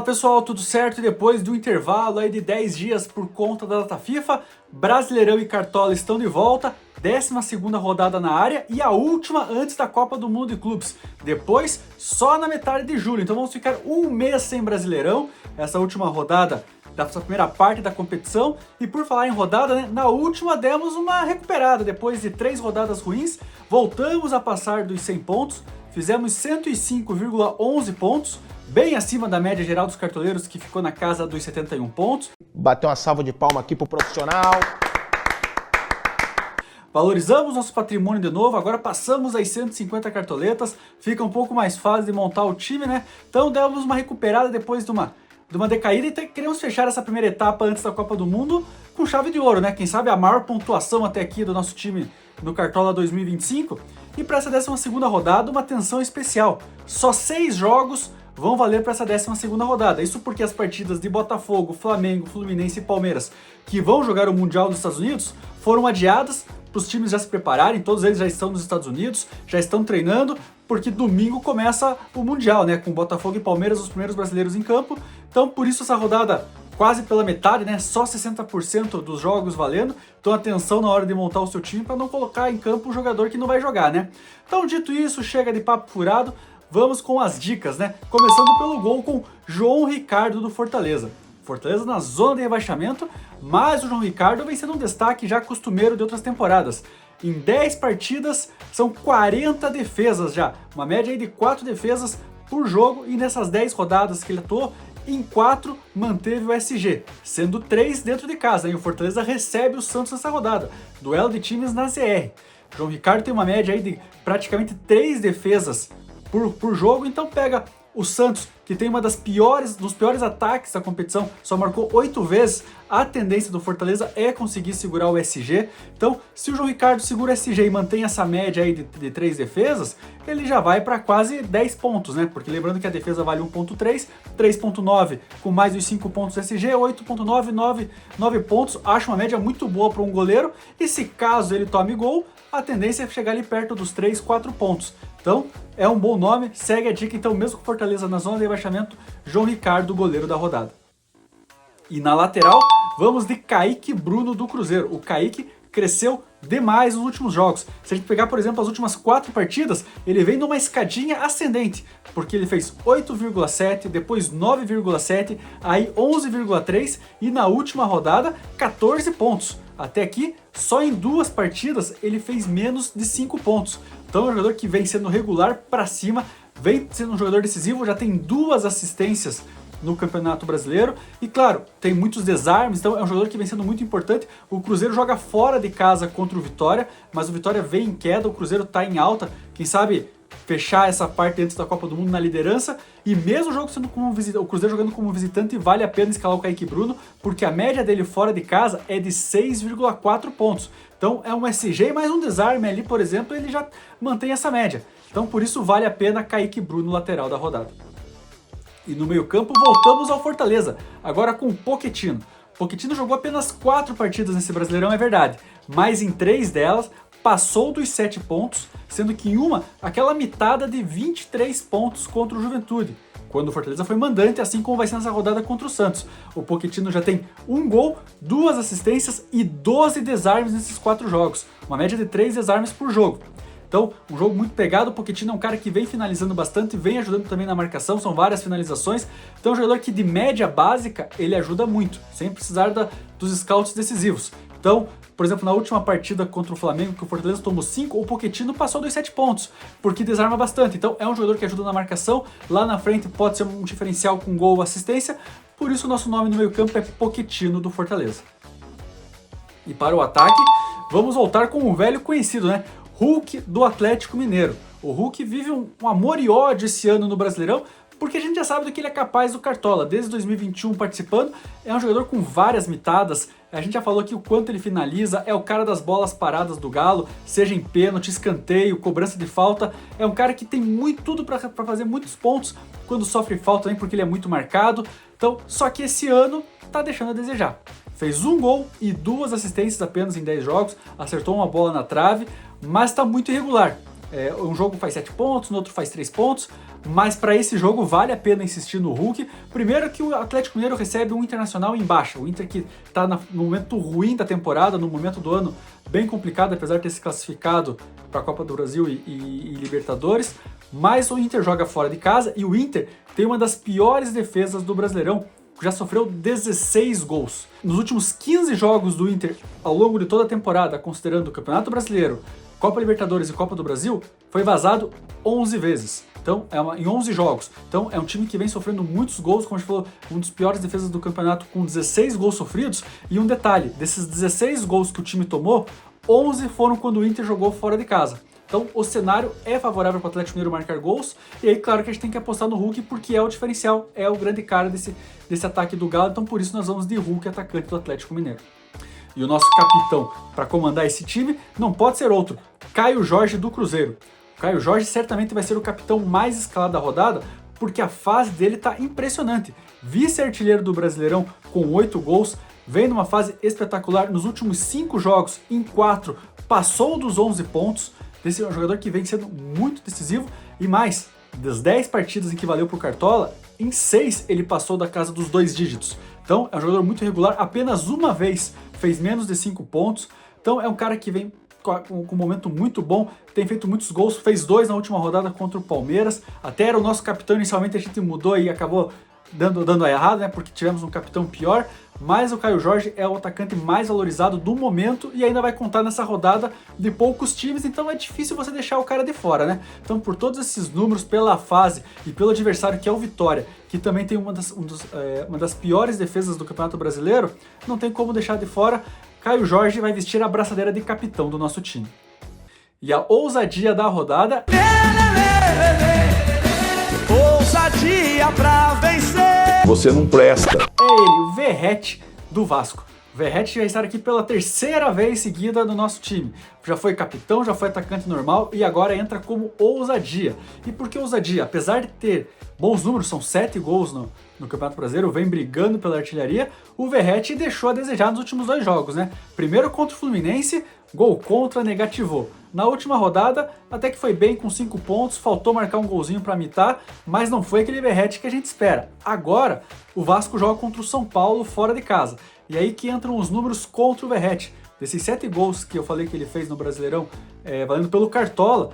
Fala pessoal, tudo certo? E depois do intervalo aí de 10 dias por conta da data FIFA, Brasileirão e Cartola estão de volta, 12ª rodada na área e a última antes da Copa do Mundo de Clubes. Depois, só na metade de julho, então vamos ficar um mês sem Brasileirão, essa última rodada dessa primeira parte da competição. E por falar em rodada, né, na última demos uma recuperada, depois de 3 rodadas ruins, voltamos a passar dos 100 pontos, fizemos 105,11 pontos, bem acima da média geral dos cartoleiros, que ficou na casa dos 71 pontos. Bateu uma salva de palma aqui pro profissional. Valorizamos nosso patrimônio de novo, agora passamos as 150 cartoletas, fica um pouco mais fácil de montar o time, né? Então demos uma recuperada depois de uma decaída e queremos fechar essa primeira etapa antes da Copa do Mundo com chave de ouro, né? Quem sabe a maior pontuação até aqui do nosso time no Cartola 2025. E para essa 12ª rodada, uma atenção especial. Só 6 jogos vão valer para essa 12ª rodada. Isso porque as partidas de Botafogo, Flamengo, Fluminense e Palmeiras, que vão jogar o Mundial nos Estados Unidos, foram adiadas para os times já se prepararem. Todos eles já estão nos Estados Unidos, já estão treinando, porque domingo começa o Mundial, né? Com Botafogo e Palmeiras, os primeiros brasileiros em campo. Então, por isso essa rodada quase pela metade, né? Só 60% dos jogos valendo. Então, atenção na hora de montar o seu time para não colocar em campo um jogador que não vai jogar, né? Então, dito isso, chega de papo furado. Vamos com as dicas, né? Começando pelo gol com João Ricardo do Fortaleza. Fortaleza na zona de rebaixamento, mas o João Ricardo vem sendo um destaque já costumeiro de outras temporadas. Em 10 partidas, são 40 defesas já, uma média aí de 4 defesas por jogo, e nessas 10 rodadas que ele atuou, em 4 manteve o SG, sendo 3 dentro de casa, e o Fortaleza recebe o Santos nessa rodada, duelo de times na ZR. João Ricardo tem uma média aí de praticamente 3 defesas por jogo, então pega o Santos, que tem uma dos piores ataques da competição, só marcou 8 vezes. A tendência do Fortaleza é conseguir segurar o SG. Então, se o João Ricardo segura o SG e mantém essa média aí de 3 defesas, ele já vai para quase 10 pontos, né? Porque lembrando que a defesa vale 1.3, 3.9 com mais os 5 pontos do SG, 8.9, 9 pontos. Acho uma média muito boa para um goleiro. E se caso ele tome gol, a tendência é chegar ali perto dos 3, 4 pontos. Então, é um bom nome, segue a dica. Então, mesmo com Fortaleza na zona de rebaixamento, João Ricardo, goleiro da rodada. E na lateral, vamos de Kaique Bruno do Cruzeiro. O Kaique cresceu demais nos últimos jogos. Se a gente pegar, por exemplo, as últimas 4 partidas, ele vem numa escadinha ascendente, porque ele fez 8,7, depois 9,7, aí 11,3 e na última rodada 14 pontos. Até aqui, só em 2 partidas ele fez menos de 5 pontos. Então é um jogador que vem sendo regular para cima, vem sendo um jogador decisivo, já tem 2 assistências no Campeonato Brasileiro. E claro, tem muitos desarmes, então é um jogador que vem sendo muito importante. O Cruzeiro joga fora de casa contra o Vitória, mas o Vitória vem em queda, o Cruzeiro está em alta. Quem sabe fechar essa parte antes da Copa do Mundo na liderança. E mesmo o jogo sendo como o Cruzeiro jogando como visitante, vale a pena escalar o Kaique Bruno, porque a média dele fora de casa é de 6,4 pontos. Então é um SG mais um desarme ali, por exemplo, ele já mantém essa média. Então por isso vale a pena Kaique Bruno, lateral da rodada. E no meio campo voltamos ao Fortaleza, agora com o Pochettino. Pochettino jogou apenas 4 partidas nesse Brasileirão, é verdade, mas em 3 delas passou dos 7 pontos, sendo que em uma, aquela mitada de 23 pontos contra o Juventude, quando o Fortaleza foi mandante, assim como vai ser nessa rodada contra o Santos. O Pochettino já tem 1 gol, 2 assistências e 12 desarmes nesses 4 jogos, uma média de 3 desarmes por jogo. Então, um jogo muito pegado. O Pochettino é um cara que vem finalizando bastante, vem ajudando também na marcação, são várias finalizações. Então, é um jogador que de média básica, ele ajuda muito, sem precisar dos scouts decisivos. Então, por exemplo, na última partida contra o Flamengo, que o Fortaleza tomou 5, o Pochettino passou dos 7 pontos, porque desarma bastante. Então, é um jogador que ajuda na marcação, lá na frente pode ser um diferencial com gol ou assistência, por isso o nosso nome no meio campo é Pochettino do Fortaleza. E para o ataque, vamos voltar com um velho conhecido, né? Hulk do Atlético Mineiro. O Hulk vive um amor e ódio esse ano no Brasileirão, porque a gente já sabe do que ele é capaz do Cartola. Desde 2021 participando, é um jogador com várias mitadas. A gente já falou aqui o quanto ele finaliza, é o cara das bolas paradas do Galo, seja em pênalti, escanteio, cobrança de falta. É um cara que tem tudo para fazer muitos pontos quando sofre falta também, porque ele é muito marcado. Então, só que esse ano tá deixando a desejar. Fez 1 gol e 2 assistências apenas em 10 jogos, acertou uma bola na trave, mas está muito irregular. Um jogo faz 7 pontos, no outro faz 3 pontos, mas para esse jogo vale a pena insistir no Hulk. Primeiro que o Atlético Mineiro recebe um Internacional em baixa, o Inter que está no momento ruim da temporada, no momento do ano bem complicado, apesar de ter se classificado para a Copa do Brasil e Libertadores, mas o Inter joga fora de casa e o Inter tem uma das piores defesas do Brasileirão, já sofreu 16 gols. Nos últimos 15 jogos do Inter, ao longo de toda a temporada, considerando o Campeonato Brasileiro, Copa Libertadores e Copa do Brasil, foi vazado 11 vezes. Então, em 11 jogos. Então, é um time que vem sofrendo muitos gols, como a gente falou, um dos piores defesas do campeonato, com 16 gols sofridos. E um detalhe, desses 16 gols que o time tomou, 11 foram quando o Inter jogou fora de casa. Então, o cenário é favorável para o Atlético Mineiro marcar gols, e aí, claro que a gente tem que apostar no Hulk, porque é o diferencial, é o grande cara desse ataque do Galo, então por isso nós vamos de Hulk, atacante do Atlético Mineiro. E o nosso capitão para comandar esse time não pode ser outro, Caio Jorge do Cruzeiro. O Caio Jorge certamente vai ser o capitão mais escalado da rodada, porque a fase dele está impressionante. Vice-artilheiro do Brasileirão com 8 gols, vem numa fase espetacular, nos últimos 5 jogos, em 4, passou dos 11 pontos, esse é um jogador que vem sendo muito decisivo, e mais, das 10 partidas em que valeu pro Cartola, em 6 ele passou da casa dos 2 dígitos. Então é um jogador muito regular, apenas uma vez fez menos de 5 pontos, então é um cara que vem com um momento muito bom, tem feito muitos gols, fez 2 na última rodada contra o Palmeiras, até era o nosso capitão, inicialmente a gente mudou e acabou dando errado, né, porque tivemos um capitão pior, mas o Caio Jorge é o atacante mais valorizado do momento e ainda vai contar nessa rodada de poucos times, então é difícil você deixar o cara de fora, né? Então, por todos esses números, pela fase e pelo adversário que é o Vitória, que também tem uma das piores defesas do Campeonato Brasileiro, não tem como deixar de fora. Caio Jorge vai vestir a braçadeira de capitão do nosso time. E a ousadia da rodada... Ousadia pra vencer! Você não presta. É ele, o Verratti do Vasco. O Verratti vai estar aqui pela 3ª vez seguida no nosso time. Já foi capitão, já foi atacante normal e agora entra como ousadia. E por que ousadia? Apesar de ter bons números, são 7 gols no Campeonato Brasileiro, vem brigando pela artilharia, o Verratti deixou a desejar nos últimos 2 jogos, né? Primeiro contra o Fluminense, gol contra, negativou. Na última rodada, até que foi bem com 5 pontos, faltou marcar um golzinho para mitar, mas não foi aquele Verratti que a gente espera. Agora, o Vasco joga contra o São Paulo fora de casa. E aí que entram os números contra o Verratti. Desses 7 gols que eu falei que ele fez no Brasileirão, valendo pelo Cartola,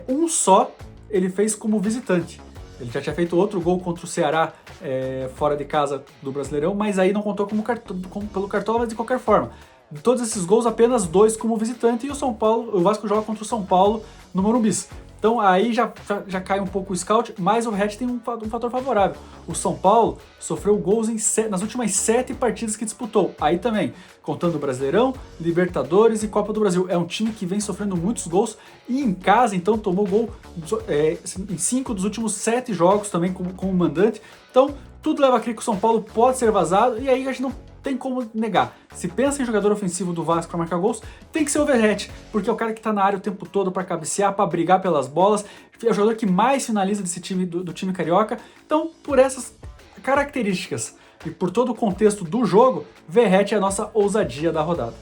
um só ele fez como visitante. Ele já tinha feito outro gol contra o Ceará fora de casa do Brasileirão, mas aí não contou pelo Cartola, mas de qualquer forma. De todos esses gols, apenas 2 como visitante, e o Vasco joga contra o São Paulo no Morumbi. Então aí já cai um pouco o scout, mas o Verratti tem um fator favorável. O São Paulo sofreu gols nas últimas 7 partidas que disputou. Aí também, contando o Brasileirão, Libertadores e Copa do Brasil. É um time que vem sofrendo muitos gols e em casa, então, tomou gol em 5 dos últimos 7 jogos também como mandante. Então, tudo leva a crer que o São Paulo pode ser vazado e aí a gente não tem como negar. Se pensa em jogador ofensivo do Vasco para marcar gols, tem que ser o Verratti, porque é o cara que está na área o tempo todo para cabecear, para brigar pelas bolas, é o jogador que mais finaliza desse time, do time carioca. Então, por essas características e por todo o contexto do jogo, Verratti é a nossa ousadia da rodada.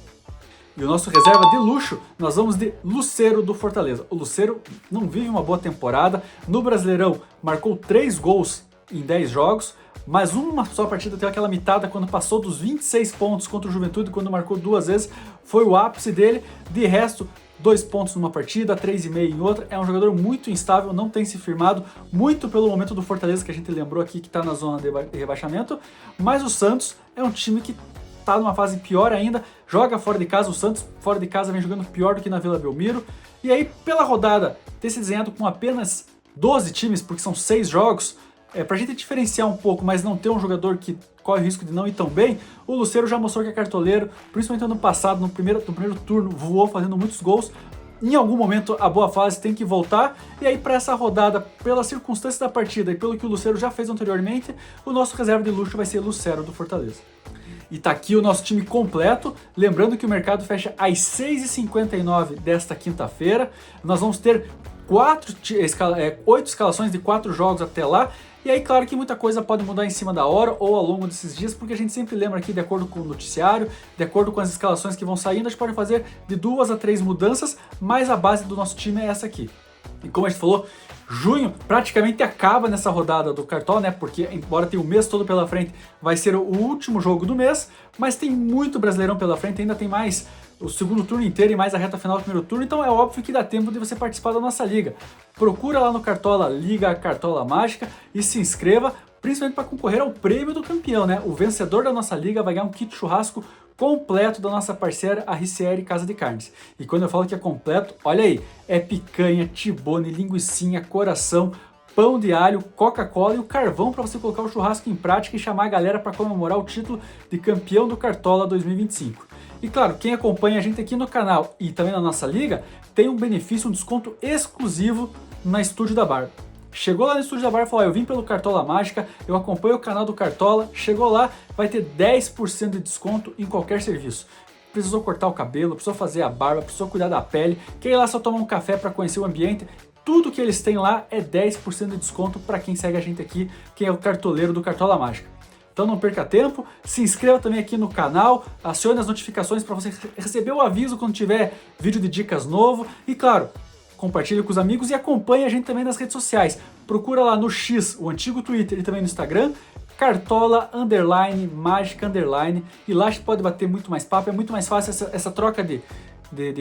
E o nosso reserva de luxo, nós vamos de Lucero do Fortaleza. O Lucero não vive uma boa temporada, no Brasileirão marcou 3 gols em 10 jogos, mas uma só partida teve aquela mitada quando passou dos 26 pontos contra o Juventude, quando marcou 2 vezes, foi o ápice dele. De resto, 2 pontos numa partida, 3,5 em outra. É um jogador muito instável, não tem se firmado, muito pelo momento do Fortaleza que a gente lembrou aqui, que está na zona de rebaixamento. Mas o Santos é um time que está numa fase pior ainda, joga fora de casa. O Santos fora de casa vem jogando pior do que na Vila Belmiro. E aí, pela rodada ter se desenhado com apenas 12 times, porque são 6 jogos, pra gente diferenciar um pouco, mas não ter um jogador que corre o risco de não ir tão bem, o Lucero já mostrou que é cartoleiro, principalmente ano passado, no primeiro turno, voou fazendo muitos gols. Em algum momento a boa fase tem que voltar, e aí para essa rodada, pelas circunstâncias da partida e pelo que o Lucero já fez anteriormente, o nosso reserva de luxo vai ser Lucero do Fortaleza. E tá aqui o nosso time completo, lembrando que o mercado fecha às 6h59 desta quinta-feira, nós vamos ter 8 escalações de 4 jogos até lá. E aí, claro que muita coisa pode mudar em cima da hora ou ao longo desses dias, porque a gente sempre lembra aqui, de acordo com o noticiário, de acordo com as escalações que vão saindo, a gente pode fazer de 2 a 3 mudanças, mas a base do nosso time é essa aqui. E como a gente falou, junho praticamente acaba nessa rodada do Cartola, né? Porque embora tenha o mês todo pela frente, vai ser o último jogo do mês, mas tem muito Brasileirão pela frente, ainda tem mais o segundo turno inteiro e mais a reta final do primeiro turno, então é óbvio que dá tempo de você participar da nossa liga. Procura lá no Cartola Liga Cartola Mágica e se inscreva, principalmente para concorrer ao prêmio do campeão, né? O vencedor da nossa liga vai ganhar um kit churrasco completo da nossa parceira, a RCR Casa de Carnes. E quando eu falo que é completo, olha aí, é picanha, tibone, linguicinha, coração, pão de alho, Coca-Cola e o carvão para você colocar o churrasco em prática e chamar a galera para comemorar o título de campeão do Cartola 2025. E claro, quem acompanha a gente aqui no canal e também na nossa liga, tem um benefício, um desconto exclusivo na Estúdio da Barba. Chegou lá no Estúdio da Barba e falou, eu vim pelo Cartola Mágica, eu acompanho o canal do Cartola, chegou lá, vai ter 10% de desconto em qualquer serviço. Precisou cortar o cabelo, precisou fazer a barba, precisou cuidar da pele, quer ir lá só tomar um café para conhecer o ambiente, tudo que eles têm lá é 10% de desconto para quem segue a gente aqui, quem é o cartoleiro do Cartola Mágica. Então não perca tempo, se inscreva também aqui no canal, acione as notificações para você receber o aviso quando tiver vídeo de dicas novo e claro, compartilhe com os amigos e acompanhe a gente também nas redes sociais. Procura lá no X, o antigo Twitter e também no Instagram, Cartola Mágica e lá a gente pode bater muito mais papo, é muito mais fácil essa troca de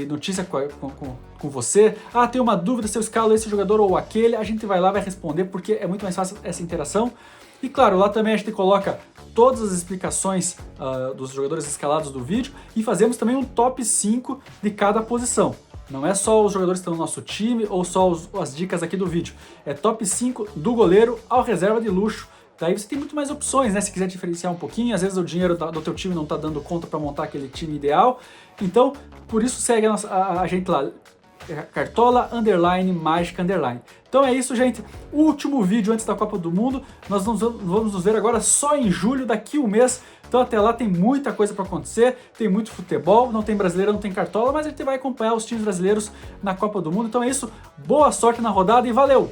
notícia com você. Ah, tem uma dúvida se eu escalo esse jogador ou aquele, a gente vai lá, vai responder porque é muito mais fácil essa interação. E claro, lá também a gente coloca todas as explicações dos jogadores escalados do vídeo e fazemos também um top 5 de cada posição. Não é só os jogadores que estão no nosso time ou só as dicas aqui do vídeo. É top 5 do goleiro ao reserva de luxo. Daí você tem muito mais opções, né? Se quiser diferenciar um pouquinho, às vezes o dinheiro do teu time não está dando conta para montar aquele time ideal. Então, por isso segue a gente lá. Cartola Mágica . Então é isso, gente. Último vídeo antes da Copa do Mundo. Nós vamos nos ver agora só em julho, daqui um mês. Então até lá tem muita coisa para acontecer, tem muito futebol, não tem brasileiro, não tem Cartola, mas a gente vai acompanhar os times brasileiros na Copa do Mundo. Então é isso, boa sorte na rodada e valeu!